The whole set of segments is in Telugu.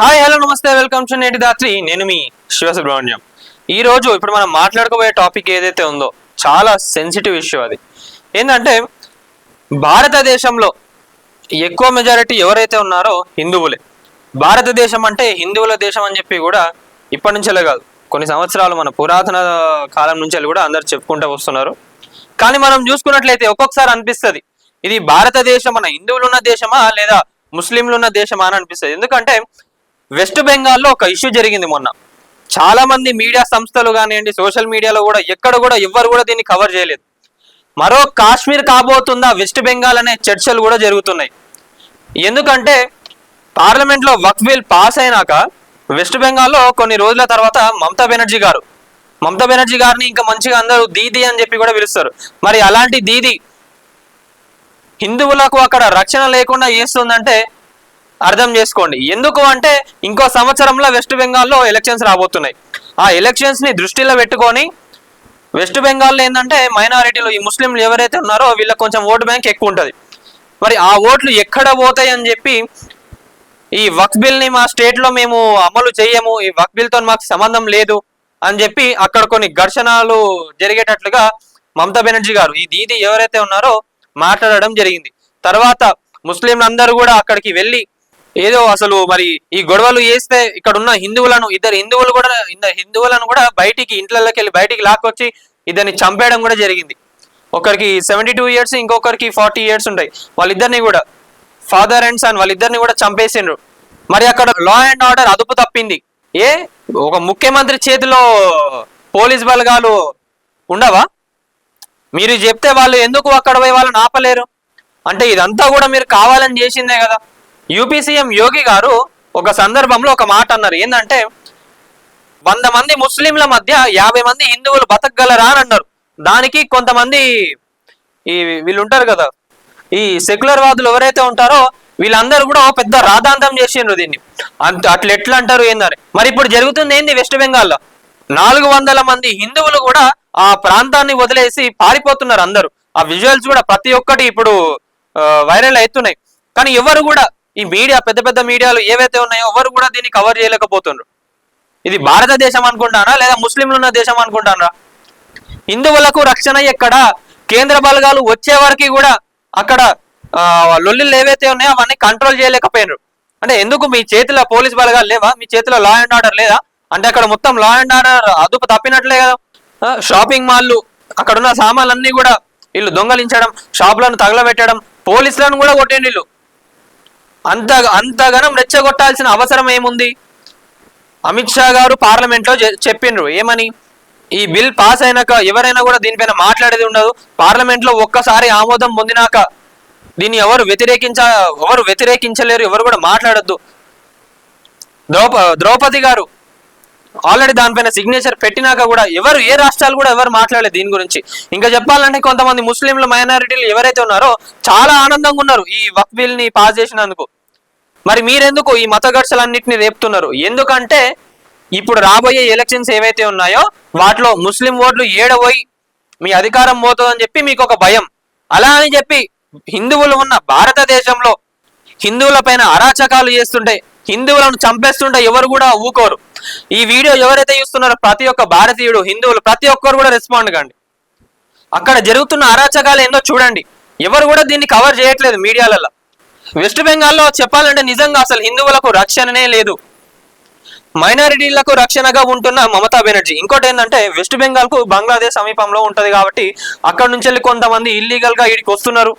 హాయ్ హలో నమస్తే వెల్కమ్ టు నేటి దాత్రి. నేను మీ శివసుబ్రహ్మణ్యం. ఈ రోజు ఇప్పుడు మనం మాట్లాడుకోబోయే టాపిక్ ఏదైతే ఉందో చాలా సెన్సిటివ్ ఇష్యూ. అది ఏంటంటే భారతదేశంలో ఎక్కువ మెజారిటీ ఎవరైతే ఉన్నారో హిందువులే. భారతదేశం అంటే హిందువుల దేశం అని చెప్పి కూడా ఇప్పటి నుంచే కాదు, కొన్ని సంవత్సరాలు మన పురాతన కాలం నుంచి కూడా అందరు చెప్పుకుంటూ వస్తున్నారు. కానీ మనం చూసుకున్నట్లయితే ఒక్కొక్కసారి అనిపిస్తుంది ఇది భారతదేశం మన హిందువులు ఉన్న దేశమా లేదా ముస్లింలు ఉన్న దేశమా అని అనిపిస్తుంది. ఎందుకంటే వెస్ట్ బెంగాల్లో ఒక ఇష్యూ జరిగింది మొన్న. చాలా మంది మీడియా సంస్థలు కానివ్వండి, సోషల్ మీడియాలో కూడా ఎక్కడ కూడా ఎవ్వరు కూడా దీన్ని కవర్ చేయలేదు. మరో కాశ్మీర్ కాబోతుందా వెస్ట్ బెంగాల్ అనే చర్చలు కూడా జరుగుతున్నాయి. ఎందుకంటే పార్లమెంట్లో వక్ఫ్ బిల్ పాస్ అయినాక వెస్ట్ బెంగాల్లో కొన్ని రోజుల తర్వాత మమతా బెనర్జీ గారిని ఇంకా మంచిగా అందరూ దీదీ అని చెప్పి కూడా పిలుస్తారు. మరి అలాంటి దీదీ హిందువులకు అక్కడ రక్షణ లేకుండా చేస్తుందంటే అర్థం చేసుకోండి. ఎందుకు అంటే ఇంకో సంవత్సరంలో వెస్ట్ బెంగాల్లో ఎలక్షన్స్ రాబోతున్నాయి. ఆ ఎలక్షన్స్ ని దృష్టిలో పెట్టుకొని వెస్ట్ బెంగాల్లో ఏంటంటే మైనారిటీలు ఈ ముస్లింలు ఎవరైతే ఉన్నారో వీళ్ళకి కొంచెం ఓటు బ్యాంక్ ఎక్కువ ఉంటుంది. మరి ఆ ఓట్లు ఎక్కడ పోతాయి అని చెప్పి ఈ వక్ఫ్ బిల్ ని మా స్టేట్ లో మేము అమలు చేయము, ఈ వక్ఫ్ బిల్ తో మాకు సంబంధం లేదు అని చెప్పి అక్కడ కొన్ని ఘర్షణలు జరిగేటట్లుగా మమతా బెనర్జీ గారు ఈ దీది ఎవరైతే ఉన్నారో మాట్లాడడం జరిగింది. తర్వాత ముస్లింలు అందరూ కూడా అక్కడికి వెళ్ళి ఏదో అసలు మరి ఈ గొడవలు చేస్తే ఇక్కడ ఉన్న ఇద్దరు హిందువులను కూడా బయటికి ఇంట్లోకి వెళ్ళి బయటికి లాక్కొచ్చి ఇద్దరిని చంపేయడం కూడా జరిగింది. ఒకరికి 72 years, ఇంకొకరికి 40 years ఉంటాయి. వాళ్ళిద్దరిని కూడా ఫాదర్ అండ్ సన్ వాళ్ళిద్దరిని కూడా చంపేసిండ్రు. మరి అక్కడ లా అండ్ ఆర్డర్ అదుపు తప్పింది. ఒక ముఖ్యమంత్రి చేతిలో పోలీస్ బలగాలు ఉండవా? మీరు చెప్తే వాళ్ళు ఎందుకు అక్కడ పోయి వాళ్ళని ఆపలేరు? అంటే ఇదంతా కూడా మీరు కావాలని చేసిందే కదా. యూపీ సీఎం యోగి గారు ఒక సందర్భంలో ఒక మాట అన్నారు. ఏంటంటే 100 మంది ముస్లింల మధ్య 50 మంది హిందువులు బతకగలరా అని అన్నారు. దానికి కొంతమంది వీళ్ళు ఉంటారు కదా, ఈ సెక్యులర్ వాదులు ఎవరైతే ఉంటారో వీళ్ళందరూ కూడా పెద్ద రాద్ధాంతం చేసిండ్రు దీన్ని. అట్లా ఎట్లా అంటారు ఏందని. మరి ఇప్పుడు జరుగుతుంది ఏంది వెస్ట్ బెంగాల్లో? 400 మంది హిందువులు కూడా ఆ ప్రాంతాన్ని వదిలేసి పారిపోతున్నారు అందరూ. ఆ విజువల్స్ కూడా ప్రతి ఒక్కటి ఇప్పుడు వైరల్ అవుతున్నాయి. కానీ ఎవరు కూడా ఈ మీడియా పెద్ద మీడియాలు ఏవైతే ఉన్నాయో ఎవరు కూడా దీన్ని కవర్ చేయలేకపోతున్నారు. ఇది భారతదేశం అనుకుంటానా లేదా ముస్లింలు ఉన్న దేశం అనుకుంటానా? హిందువులకు రక్షణ ఎక్కడ? కేంద్ర బలగాలు వచ్చే వరకు కూడా అక్కడ లొల్లిలు ఏవైతే ఉన్నాయో అవన్నీ కంట్రోల్ చేయలేకపోయినారు. అంటే ఎందుకు మీ చేతిలో పోలీస్ బలగాలు లేవా? మీ చేతిలో లా అండ్ ఆర్డర్ లేదా? అంటే అక్కడ మొత్తం లా అండ్ ఆర్డర్ అదుపు తప్పినట్లే కదా. షాపింగ్ మాల్లు అక్కడ ఉన్న సామాన్లన్నీ కూడా వీళ్ళు దొంగలించడం, షాపులను తగలబెట్టడం, పోలీసులను కూడా కొట్టేండి వీళ్ళు. అంతగానం రెచ్చగొట్టాల్సిన అవసరం ఏముంది? అమిత్ షా గారు పార్లమెంట్ లో చెప్పిండ్రు ఏమని, ఈ బిల్ పాస్ అయినాక ఎవరైనా కూడా దీనిపైన మాట్లాడేది ఉండదు. పార్లమెంట్ లో ఒక్కసారి ఆమోదం పొందినాక దీన్ని ఎవరు వ్యతిరేకించలేరు, ఎవరు కూడా మాట్లాడొద్దు. ద్రౌపది గారు ఆల్రెడీ దానిపైన సిగ్నేచర్ పెట్టినాక కూడా ఏ రాష్ట్రాలు కూడా ఎవరు మాట్లాడలేదు దీని గురించి. ఇంకా చెప్పాలంటే కొంతమంది ముస్లింలు మైనారిటీలు ఎవరైతే ఉన్నారో చాలా ఆనందంగా ఉన్నారు ఈ వక్ఫ్ బిల్ ని పాస్ చేసినందుకు. మరి మీరెందుకు ఈ మత ఘర్షణలన్నింటినీ రేపుతున్నారు? ఎందుకంటే ఇప్పుడు రాబోయే ఎలక్షన్స్ ఏవైతే ఉన్నాయో వాటిలో ముస్లిం ఓట్లు ఏడబోయి మీ అధికారం పోతుందని చెప్పి మీకు ఒక భయం. అలా అని చెప్పి హిందువులు ఉన్న భారతదేశంలో హిందువుల పైన అరాచకాలు చేస్తుంటే, హిందువులను చంపేస్తుంటే ఎవరు కూడా ఊకోరు. ఈ వీడియో ఎవరైతే చూస్తున్నారో ప్రతి ఒక్క భారతీయుడు, హిందువులు ప్రతి ఒక్కరు కూడా రెస్పాండ్ కండి. అక్కడ జరుగుతున్న అరాచకాలు ఏందో చూడండి. ఎవరు కూడా దీన్ని కవర్ చేయట్లేదు మీడియాలలో. వెస్ట్ బెంగాల్లో చెప్పాలంటే నిజంగా అసలు హిందువులకు రక్షణనే లేదు. మైనారిటీలకు రక్షణగా ఉంటున్న మమతా బెనర్జీ. ఇంకోటి ఏంటంటే వెస్ట్ బెంగాల్ కు బంగ్లాదేశ్ సమీపంలో ఉంటది కాబట్టి అక్కడ నుంచి వెళ్ళి కొంతమంది ఇల్లీగల్ గా ఇక్కడికి వస్తున్నారు.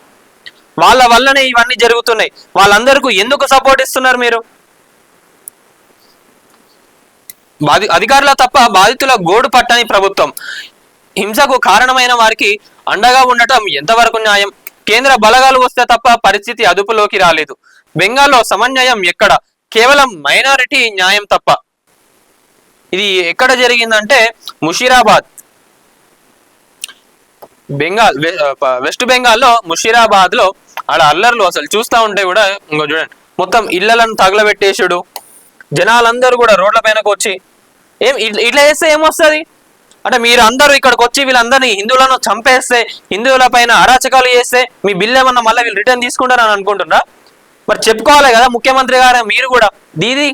వాళ్ళ వల్లనే ఇవన్నీ జరుగుతున్నాయి. వాళ్ళందరికీ ఎందుకు సపోర్ట్ ఇస్తున్నారు మీరు? అధికారుల తప్ప బాధితుల గోడు పట్టని ప్రభుత్వం. హింసకు కారణమైన వారికి అండగా ఉండటం ఎంతవరకు న్యాయం? కేంద్ర బలగాలు వస్తే తప్ప పరిస్థితి అదుపులోకి రాలేదు. బెంగాల్లో సమన్వయం ఎక్కడ? కేవలం మైనారిటీ న్యాయం తప్ప. ఇది ఎక్కడ జరిగిందంటే ముషీరాబాద్, వెస్ట్ బెంగాల్లో ముషీరాబాద్ లో ఆడ అల్లర్లు అసలు చూస్తూ ఉంటే కూడా ఇంకో చూడండి, మొత్తం ఇళ్లను తగలబెట్టేసాడు. జనాలందరూ కూడా రోడ్ల పైనకు వచ్చి ఇట్లా చేస్తే ఏమొస్తుంది? అంటే మీరు అందరూ ఇక్కడికి వచ్చి వీళ్ళందరినీ హిందువులను చంపేస్తే, హిందువుల పైన అరాచకాలు చేస్తే మీ బిల్ ఏమన్నా మళ్ళీ వీళ్ళు రిటర్న్ తీసుకుంటారని అనుకుంటున్నారా? మరి చెప్పుకోవాలి కదా ముఖ్యమంత్రి గారు. మీరు కూడా దీది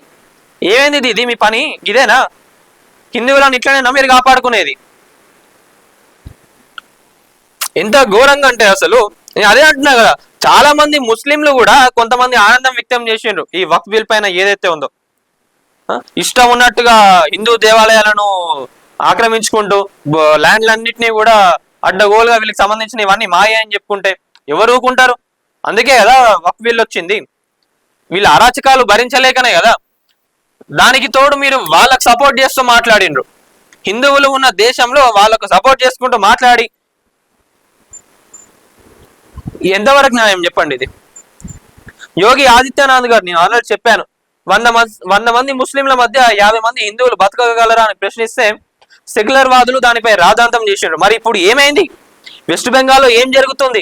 ఏమైంది ఇది మీ పని? ఇదేనా హిందువులను ఇట్లనేనా మీరు కాపాడుకునేది? ఎంత ఘోరంగా అంటే అసలు నేను అదే అంటున్నా కదా, చాలా మంది ముస్లింలు కూడా కొంతమంది ఆనందం వ్యక్తం చేసిండ్రు ఈ వక్ఫ్ బిల్ పైన ఏదైతే ఉందో. ఇష్టం ఉన్నట్టుగా హిందూ దేవాలయాలను ఆక్రమించుకుంటూ ల్యాండ్లన్నింటినీ కూడా అడ్డగోలుగా వీళ్ళకి సంబంధించిన ఇవన్నీ మాయే అని చెప్పుకుంటే ఎవరు ఊరుకుంటారు? అందుకే కదా వక్ఫ్ బిల్ వచ్చింది. వీళ్ళ అరాచకాలు భరించలేకనే కదా. దానికి తోడు మీరు వాళ్ళకు సపోర్ట్ చేస్తూ మాట్లాడిండ్రు. హిందువులు ఉన్న దేశంలో వాళ్ళకు సపోర్ట్ చేసుకుంటూ మాట్లాడి ఎంతవరకు న్యాయం చెప్పండి ఇది? యోగి ఆదిత్యనాథ్ గారు, నేను ఆల్రెడీ చెప్పాను, 100 మంది ముస్లింల మధ్య 50 మంది హిందువులు బతకగలరా అని ప్రశ్నిస్తే సెక్యులర్ వాదులు దానిపై రాద్ధాంతం చేసిండ్రు. మరి ఇప్పుడు ఏమైంది? వెస్ట్ బెంగాల్లో ఏం జరుగుతుంది?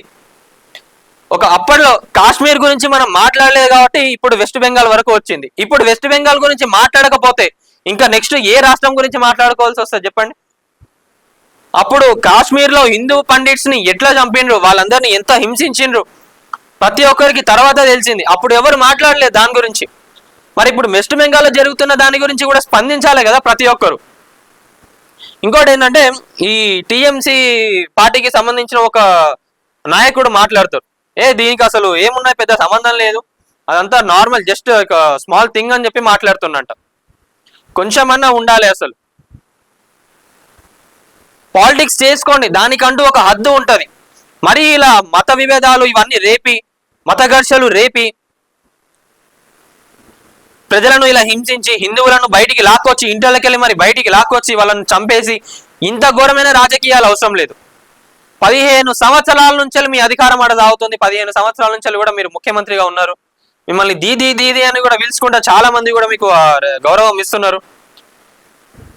అప్పట్లో కాశ్మీర్ గురించి మనం మాట్లాడలేదు కాబట్టి ఇప్పుడు వెస్ట్ బెంగాల్ వరకు వచ్చింది. ఇప్పుడు వెస్ట్ బెంగాల్ గురించి మాట్లాడకపోతే ఇంకా నెక్స్ట్ ఏ రాష్ట్రం గురించి మాట్లాడుకోవాల్సి వస్తుంది చెప్పండి? అప్పుడు కాశ్మీర్ లో హిందూ పండిట్స్ ని ఎట్లా చంపిండ్రు, వాళ్ళందరినీ ఎంత హింసించిండ్రు ప్రతి ఒక్కరికి తర్వాత తెలిసింది. అప్పుడు ఎవరు మాట్లాడలేదు దాని గురించి. మరి ఇప్పుడు వెస్ట్ బెంగాల్లో జరుగుతున్న దాని గురించి కూడా స్పందించాలి కదా ప్రతి ఒక్కరు. ఇంకోటి ఏంటంటే, ఈ టిఎంసి పార్టీకి సంబంధించిన ఒక నాయకుడు మాట్లాడుతారు, దీనికి అసలు ఏమున్నాయి, పెద్ద సంబంధం లేదు, అదంతా నార్మల్, జస్ట్ ఒక స్మాల్ థింగ్ అని చెప్పి మాట్లాడుతున్నట్ట. కొంచెమన్నా ఉండాలి అసలు. పాలిటిక్స్ చేసుకోండి, దానికంటూ ఒక హద్దు ఉంటుంది. మరి ఇలా మత విభేదాలు ఇవన్నీ రేపి, మత ఘర్షలు రేపి, ప్రజలను ఇలా హింసించి, హిందువులను బయటికి లాక్కొచ్చి, ఇంట్లోకెళ్ళి మరి బయటికి లాక్కొచ్చి వాళ్ళని చంపేసి, ఇంత ఘోరమైన రాజకీయాలు అవసరం లేదు. 15 సంవత్సరాల నుంచి మీ అధికారం ఆడ సాగుతుంది. 15 సంవత్సరాల నుంచి కూడా మీరు ముఖ్యమంత్రిగా ఉన్నారు. మిమ్మల్ని దీదీ దీదీ అని కూడా పిలుచుకుంటా చాలా మంది కూడా మీకు గౌరవం ఇస్తున్నారు.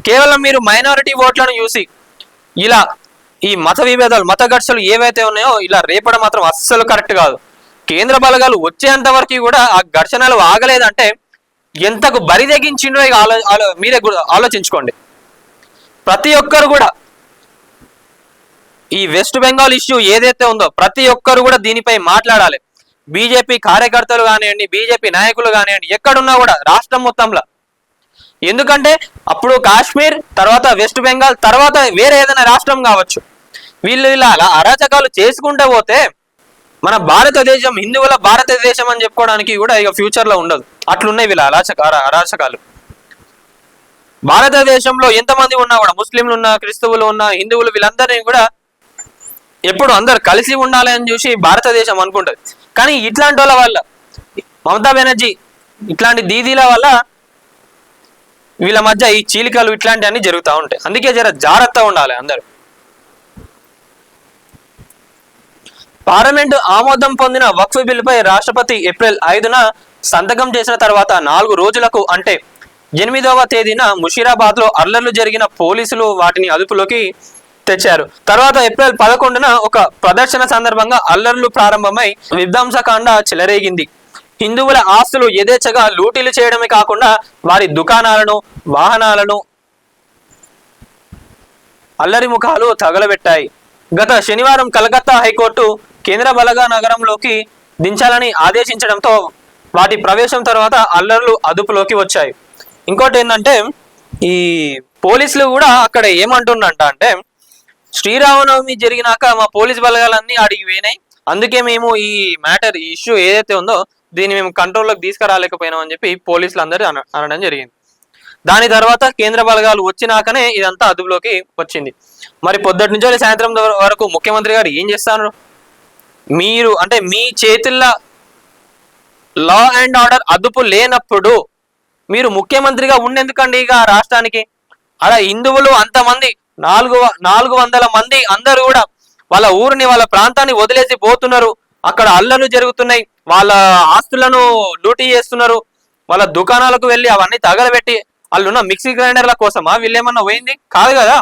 కేవలం మీరు మైనారిటీ ఓట్లను చూసి ఇలా ఈ మత విభేదాలు, మత ఘర్షలు ఏవైతే ఉన్నాయో ఇలా రేపడం మాత్రం అస్సలు కరెక్ట్ కాదు. కేంద్ర బలగాలు వచ్చేంత వరకు కూడా ఆ ఘర్షణలు ఆగలేదంటే ఎంతకు బరి తెగించిండ్రో ఇక మీరే ఆలోచించుకోండి. ప్రతి ఒక్కరు కూడా ఈ వెస్ట్ బెంగాల్ ఇష్యూ ఏదైతే ఉందో ప్రతి ఒక్కరు కూడా దీనిపై మాట్లాడాలి. బీజేపీ కార్యకర్తలు కానివ్వండి, బీజేపీ నాయకులు కానివ్వండి, ఎక్కడున్నా కూడా రాష్ట్రం మొత్తంలో. ఎందుకంటే అప్పుడు కాశ్మీర్, తర్వాత వెస్ట్ బెంగాల్, తర్వాత వేరే ఏదైనా రాష్ట్రం కావచ్చు, వీళ్ళు ఇలా అరాచకాలు చేసుకుంటూ పోతే మన భారతదేశం హిందువుల భారతదేశం అని చెప్పుకోవడానికి కూడా ఇక ఫ్యూచర్ లో ఉండదు. అట్లున్నాయి వీళ్ళ అరాచకాలు. భారతదేశంలో ఎంతమంది ఉన్నా కూడా, ముస్లింలు ఉన్నా, క్రిస్తువులు ఉన్నా, హిందువులు, వీళ్ళందరినీ కూడా ఎప్పుడు అందరు కలిసి ఉండాలి అని చూసి భారతదేశం అనుకుంటది. కానీ ఇట్లాంటి వాళ్ళ వల్ల, మమతా బెనర్జీ ఇట్లాంటి దీదీల వల్ల వీళ్ళ మధ్య ఈ చీలికలు ఇట్లాంటివన్నీ జరుగుతూ ఉంటాయి. అందుకే జర జాగ్రత్తగా ఉండాలి అందరు. పార్లమెంటు ఆమోదం పొందిన వక్ఫ్ బిల్లుపై రాష్ట్రపతి ఏప్రిల్ 5న సంతకం చేసిన తర్వాత 4 రోజులకు అంటే 8వ తేదీన ముషీరాబాద్ లో అల్లర్లు జరిగిన పోలీసులు వాటిని అదుపులోకి తెచ్చారు. తర్వాత ఏప్రిల్ 11న ఒక ప్రదర్శన సందర్భంగా అల్లర్లు ప్రారంభమై విధ్వంసకాండ చెలరేగింది. హిందువుల ఆస్తులు యథేచ్ఛగా లూటీలు చేయడమే కాకుండా వారి దుకాణాలను, వాహనాలను అల్లరి ముఖాలు తగలబెట్టాయి. గత శనివారం కలకత్తా హైకోర్టు కేంద్ర బలగా నగరంలోకి దించాలని ఆదేశించడంతో వాటి ప్రవేశం తర్వాత అల్లర్లు అదుపులోకి వచ్చాయి. ఇంకోటి ఏంటంటే, ఈ పోలీసులు కూడా అక్కడ ఏమంటున్నంట అంటే, శ్రీరామనవమి జరిగినాక మా పోలీస్ బలగాలన్నీ ఆడికి పోయినాయి, అందుకే మేము ఈ మ్యాటర్, ఈ ఇష్యూ ఏదైతే ఉందో దీన్ని మేము కంట్రోల్లోకి తీసుకురాలేకపోయినాం అని చెప్పి పోలీసులు అందరూ అనడం జరిగింది. దాని తర్వాత కేంద్ర బలగాలు వచ్చినాకనే ఇదంతా అదుపులోకి వచ్చింది. మరి పొద్దుటి నుంచి సాయంత్రం వరకు ముఖ్యమంత్రి గారు ఏం చేస్తారు? మీరు అంటే మీ చేతుల్లో లా అండ్ ఆర్డర్ అదుపు లేనప్పుడు మీరు ముఖ్యమంత్రిగా ఉండేందుకండి ఇక రాష్ట్రానికి? అలా హిందువులు అంతమంది 400 మంది అందరూ కూడా వాళ్ళ ఊరిని, వాళ్ళ ప్రాంతాన్ని వదిలేసి పోతున్నారు. అక్కడ అల్లర్లు జరుగుతున్నాయి, వాళ్ళ ఆస్తులను లూటీ చేస్తున్నారు, వాళ్ళ దుకాణాలకు వెళ్ళి అవన్నీ తగలబెట్టి వాళ్ళున్న మిక్సీ గ్రైండర్ల కోసమా వీళ్ళేమన్నా పోయింది? కాదు కదా.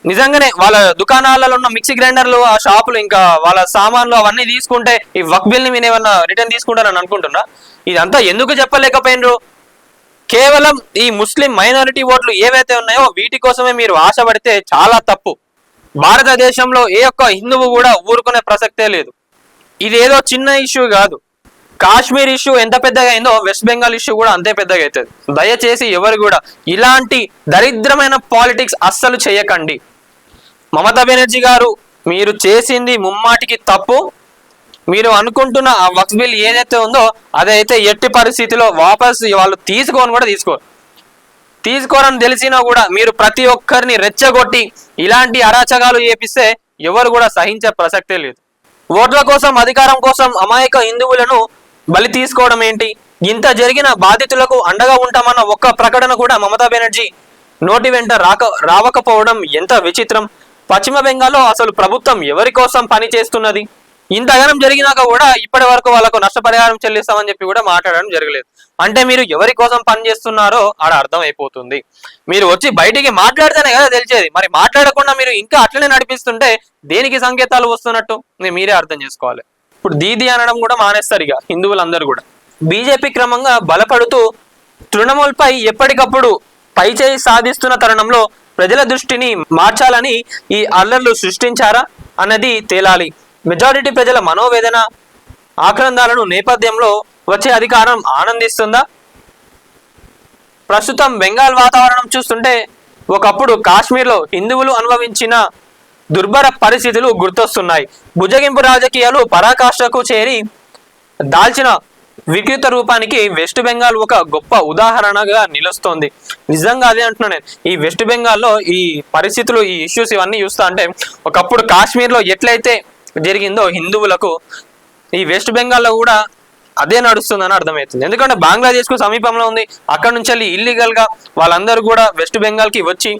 నిజంగానే వాళ్ళ దుకాణాలలో ఉన్న మిక్సీ గ్రైండర్లు, ఆ షాపులు, ఇంకా వాళ్ళ సామాన్లు అవన్నీ తీసుకుంటే ఈ వక్ఫ్ బిల్ని మీరు ఏమన్నా రిటర్న్ తీసుకుంటారని అనుకుంటున్నా? ఇదంతా ఎందుకు చెప్పలేకపోయినరు? కేవలం ఈ ముస్లిం మైనారిటీ ఓట్లు ఏవైతే ఉన్నాయో వీటి కోసమే మీరు ఆశపడితే చాలా తప్పు. భారతదేశంలో ఏ ఒక్క హిందువు కూడా ఊరుకునే ప్రసక్తే లేదు. ఇది ఏదో చిన్న ఇష్యూ కాదు. కాశ్మీర్ ఇష్యూ ఎంత పెద్దగా అయిందో వెస్ట్ బెంగాల్ ఇష్యూ కూడా అంతే పెద్దగా అవుతుంది. దయచేసి ఎవరు కూడా ఇలాంటి దరిద్రమైన పాలిటిక్స్ అస్సలు చేయకండి. మమతా బెనర్జీ గారు మీరు చేసింది ముమ్మాటికి తప్పు. మీరు అనుకుంటున్న ఆ వక్ఫ్ బిల్ ఏదైతే ఉందో అదైతే ఎట్టి పరిస్థితిలో వాపస్ వాళ్ళు తీసుకోరని తెలిసినా కూడా మీరు ప్రతి ఒక్కరిని రెచ్చగొట్టి ఇలాంటి అరాచకాలు చేపిస్తే ఎవరు కూడా సహించే ప్రసక్తే లేదు. ఓట్ల కోసం అధికారం కోసం అమాయక హిందువులను బలి తీసుకోవడం ఏంటి? ఇంత జరిగిన బాధితులకు అండగా ఉంటామన్న ఒక్క ప్రకటన కూడా మమతా బెనర్జీ నోటి వెంట రావకపోవడం ఎంత విచిత్రం. పశ్చిమ బెంగాల్లో అసలు ప్రభుత్వం ఎవరి కోసం పని చేస్తున్నది? ఇంతగానం జరిగినాక కూడా ఇప్పటి వరకు వాళ్ళకు నష్టపరిహారం చెల్లిస్తామని చెప్పి కూడా మాట్లాడడం జరగలేదు. అంటే మీరు ఎవరి కోసం పని చేస్తున్నారో ఆడ అర్థం అయిపోతుంది. మీరు వచ్చి బయటికి మాట్లాడితేనే కదా తెలిసేది. మరి మాట్లాడకుండా మీరు ఇంకా అట్లనే నడిపిస్తుంటే దేనికి సంకేతాలు వస్తున్నట్టు మీరే అర్థం చేసుకోవాలి. ఇప్పుడు దీది అనడం కూడా మానేస్తారు ఇక హిందువులందరూ కూడా. బీజేపీ క్రమంగా బలపడుతూ తృణమూల్పై ఎప్పటికప్పుడు పైచేయి సాధిస్తున్న తరుణంలో ప్రజల దృష్టిని మార్చాలని ఈ అల్లర్లు సృష్టించారా అన్నది తేలాలి. మెజారిటీ ప్రజల మనోవేదన ఆక్రందాలను నేపథ్యంలో వచ్చే అధికారం ఆనందిస్తుందా? ప్రస్తుతం బెంగాల్ వాతావరణం చూస్తుంటే ఒకప్పుడు కాశ్మీర్లో హిందువులు అనుభవించిన దుర్భర పరిస్థితులు గుర్తొస్తున్నాయి. భుజగింపు రాజకీయాలు పరాకాష్ఠకు చేరి దాల్చిన వికృత రూపానికి వెస్ట్ బెంగాల్ ఒక గొప్ప ఉదాహరణగా నిలుస్తోంది. నిజంగా అదే అంటున్నా నేను. ఈ వెస్ట్ బెంగాల్లో ఈ పరిస్థితులు, ఈ ఇష్యూస్ ఇవన్నీ చూస్తా అంటే ఒకప్పుడు కాశ్మీర్లో ఎట్లయితే జరిగిందో హిందువులకు ఈ వెస్ట్ బెంగాల్లో కూడా అదే నడుస్తుందని అర్థమవుతుంది. ఎందుకంటే బంగ్లాదేశ్కు సమీపంలో ఉంది. అక్కడ నుంచి వెళ్ళి ఇల్లీగల్గా వాళ్ళందరూ కూడా వెస్ట్ బెంగాల్కి వచ్చి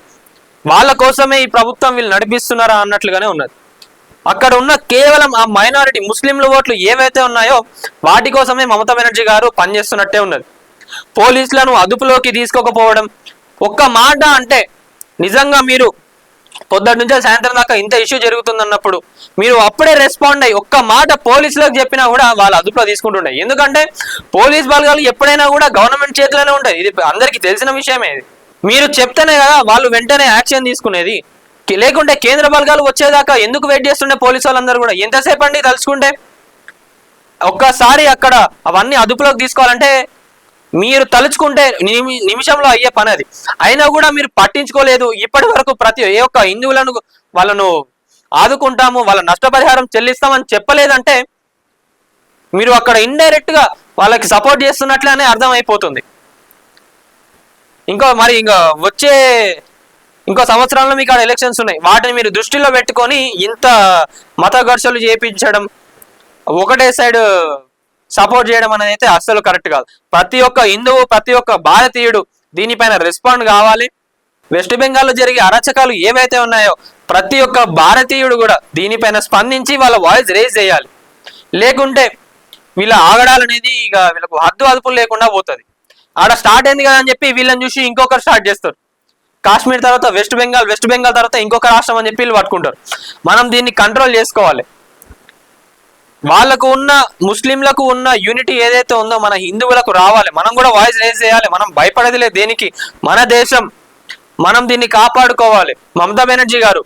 వాళ్ళ కోసమే ఈ ప్రభుత్వం వీళ్ళు నడిపిస్తున్నారా అన్నట్లుగానే ఉన్నది. అక్కడ ఉన్న కేవలం ఆ మైనారిటీ ముస్లింల ఓట్లు ఏవైతే ఉన్నాయో వాటి కోసమే మమతా బెనర్జీ గారు పనిచేస్తున్నట్టే ఉన్నది. పోలీసులను అదుపులోకి తీసుకోకపోవడం, ఒక్క మాట అంటే నిజంగా మీరు పొద్దుటి నుంచి సాయంత్రం దాకా ఇంత ఇష్యూ జరుగుతుందన్నప్పుడు మీరు అప్పుడే రెస్పాండ్ అయ్యి ఒక్క మాట పోలీసులకు చెప్పినా కూడా వాళ్ళ అదుపులో తీసుకుంటుండే. ఎందుకంటే పోలీస్ బలగాలు ఎప్పుడైనా కూడా గవర్నమెంట్ చేతిలోనే ఉంటాయి. ఇది అందరికీ తెలిసిన విషయమే. ఇది మీరు చెప్తేనే కదా వాళ్ళు వెంటనే యాక్షన్ తీసుకునేది. లేకుంటే కేంద్ర బలగాలు వచ్చేదాకా ఎందుకు వెయిట్ చేస్తుండే పోలీసు వాళ్ళందరూ కూడా? ఎంతసేపు అండి తలుచుకుంటే? ఒక్కసారి అక్కడ అవన్నీ అదుపులోకి తీసుకోవాలంటే మీరు తలుచుకుంటే నిమిషంలో అయ్యే పని అది. అయినా కూడా మీరు పట్టించుకోలేదు. ఇప్పటి వరకు ఏ ఒక్క హిందువులను వాళ్ళను ఆదుకుంటాము, వాళ్ళ నష్టపరిహారం చెల్లిస్తామని చెప్పలేదంటే మీరు అక్కడ ఇండైరెక్ట్ గా వాళ్ళకి సపోర్ట్ చేస్తున్నట్లనే అర్థం అయిపోతుంది. వచ్చే ఇంకో సంవత్సరంలో మీకు అక్కడ ఎలక్షన్స్ ఉన్నాయి. వాటిని మీరు దృష్టిలో పెట్టుకొని ఇంత మత ఘర్షణలు చేయించడం, ఒకటే సైడ్ సపోర్ట్ చేయడం అనేది అయితే అస్సలు కరెక్ట్ కాదు. ప్రతి ఒక్క హిందువు, ప్రతి ఒక్క భారతీయుడు దీనిపైన రెస్పాండ్ కావాలి. వెస్ట్ బెంగాల్లో జరిగే అరాచకాలు ఏవైతే ఉన్నాయో ప్రతి ఒక్క భారతీయుడు కూడా దీనిపైన స్పందించి వాళ్ళ వాయిస్ రేజ్ చేయాలి. లేకుంటే వీళ్ళ ఆగడాలనేది ఇక వీళ్ళకు హద్దు అదుపులు లేకుండా పోతుంది. ఆడ స్టార్ట్ అయింది కదా అని చెప్పి వీళ్ళని చూసి ఇంకొకరు స్టార్ట్ చేస్తారు. కాశ్మీర్ తర్వాత వెస్ట్ బెంగాల్ తర్వాత ఇంకొక రాష్ట్రం అని చెప్పి వీళ్ళు పట్టుకుంటారు. మనం దీన్ని కంట్రోల్ చేసుకోవాలి. వాళ్ళకు ఉన్న ముస్లింలకు ఉన్న యూనిటీ ఏదైతే ఉందో మన హిందువులకు రావాలి. మనం కూడా వాయిస్ రేజ్ చేయాలి. మనం భయపడేదిలే దేనికి. మన దేశం, మనం దీన్ని కాపాడుకోవాలి. మమతా బెనర్జీ గారు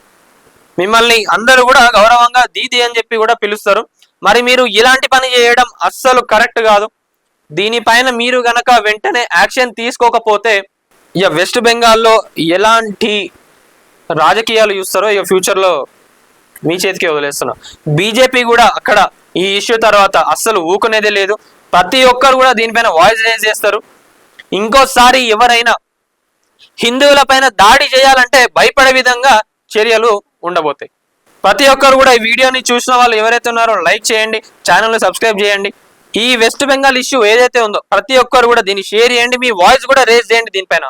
మిమ్మల్ని అందరూ కూడా గౌరవంగా దీది అని చెప్పి కూడా పిలుస్తారు. మరి మీరు ఇలాంటి పని చేయడం అస్సలు కరెక్ట్ కాదు. దీనిపైన మీరు గనక వెంటనే యాక్షన్ తీసుకోకపోతే ఇక వెస్ట్ బెంగాల్లో ఎలాంటి రాజకీయాలు చూస్తారో ఇక ఫ్యూచర్లో మీ చేతికి వదిలేస్తున్నా. బీజేపీ కూడా అక్కడ ఈ ఇష్యూ తర్వాత అస్సలు ఊకునేదే లేదు. ప్రతి ఒక్కరు కూడా దీనిపైన వాయిస్ రేజ్ చేస్తారు. ఇంకోసారి ఎవరైనా హిందువుల పైన దాడి చేయాలంటే భయపడే విధంగా చర్యలు ఉండబోతాయి. ప్రతి ఒక్కరు కూడా ఈ వీడియోని చూసిన వాళ్ళు ఎవరైతే ఉన్నారో లైక్ చేయండి, ఛానల్ని సబ్స్క్రైబ్ చేయండి. ఈ వెస్ట్ బెంగాల్ ఇష్యూ ఏదైతే ఉందో ప్రతి ఒక్కరు కూడా దీన్ని షేర్ చేయండి, మీ వాయిస్ కూడా రేజ్ చేయండి దీనిపైన.